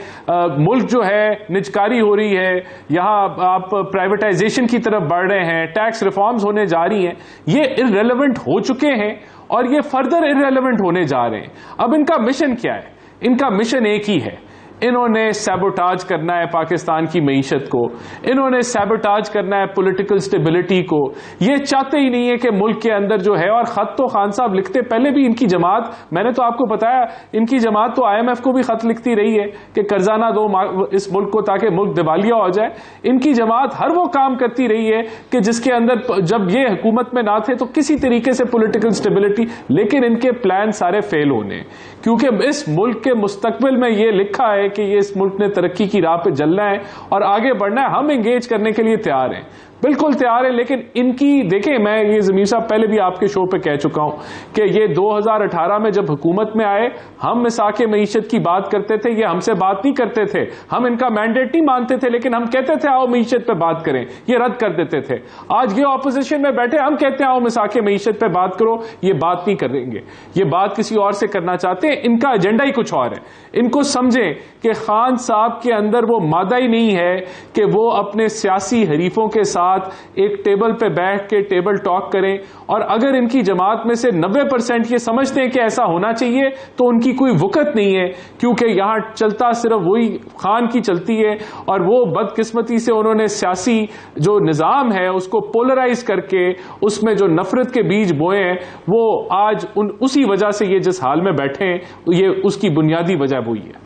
ملک جو ہے نجکاری ہو رہی ہے، یہاں آپ پرائیویٹائزیشن کی طرف بڑھ رہے ہیں، ٹیکس ریفارمز ہونے جا رہی ہیں، یہ ارریلیونٹ ہو چکے ہیں اور یہ فردر ارریلیونٹ ہونے جا رہے ہیں۔ اب ان کا مشن کیا ہے؟ ان کا مشن ایک ہی ہے، انہوں نے سیبوٹاج کرنا ہے پاکستان کی معیشت کو، انہوں نے سیبوٹاج کرنا ہے پولیٹیکل سٹیبلٹی کو، یہ چاہتے ہی نہیں ہے کہ ملک کے اندر جو ہے، اور خط تو خان صاحب لکھتے پہلے بھی، ان کی جماعت، میں نے تو آپ کو بتایا، ان کی جماعت تو آئی ایم ایف کو بھی خط لکھتی رہی ہے کہ قرضہ نہ دو اس ملک کو تاکہ ملک دیوالیہ ہو جائے۔ ان کی جماعت ہر وہ کام کرتی رہی ہے کہ جس کے اندر جب یہ حکومت میں نہ تھے تو کسی طریقے سے پولیٹیکل سٹیبلٹی، لیکن ان کے پلان سارے فیل ہونے، کیونکہ اس ملک کے مستقبل میں یہ لکھا ہے کہ یہ اس ملک نے ترقی کی راہ پہ چلنا ہے اور آگے بڑھنا ہے۔ ہم انگیج کرنے کے لیے تیار ہیں، بالکل تیار ہیں، لیکن ان کی دیکھیں، میں یہ ضمیر صاحب پہلے بھی آپ کے شو پہ کہہ چکا ہوں کہ یہ 2018 میں جب حکومت میں آئے، ہم مساق معیشت کی بات کرتے تھے، یہ ہم سے بات نہیں کرتے تھے، ہم ان کا مینڈیٹ نہیں مانتے تھے، لیکن ہم کہتے تھے آؤ معیشت پہ بات کریں، یہ رد کر دیتے تھے۔ آج یہ اپوزیشن میں بیٹھے، ہم کہتے ہیں آؤ مساق معیشت پہ بات کرو، یہ بات نہیں کریں گے، یہ بات کسی اور سے کرنا چاہتے ہیں، ان کا ایجنڈا ہی کچھ اور ہے۔ ان کو سمجھیں کہ خان صاحب کے اندر وہ مادہ ہی نہیں ہے کہ وہ اپنے سیاسی حریفوں کے ساتھ ایک ٹیبل پہ بیٹھ کے ٹیبل ٹاک کریں، اور اگر ان کی جماعت میں سے 90% یہ سمجھتے ہیں کہ ایسا ہونا چاہیے تو ان کی کوئی وقت نہیں ہے، کیونکہ یہاں چلتا صرف وہی خان کی چلتی ہے، اور وہ بدقسمتی سے انہوں نے سیاسی جو نظام ہے اس کو پولرائز کر کے اس میں جو نفرت کے بیج بوئے ہیں، وہ آج اسی وجہ سے یہ جس حال میں بیٹھے ہیں، یہ اس کی بنیادی وجہ وہی ہے۔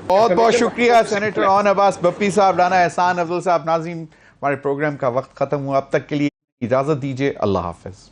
بہت بہت شکریہ سینیٹر اون عباس بپی صاحب، رانا احسان افضل صاحب۔ ناظرین، ہمارے پروگرام کا وقت ختم ہوا، اب تک کے لیے اجازت دیجیے، اللہ حافظ۔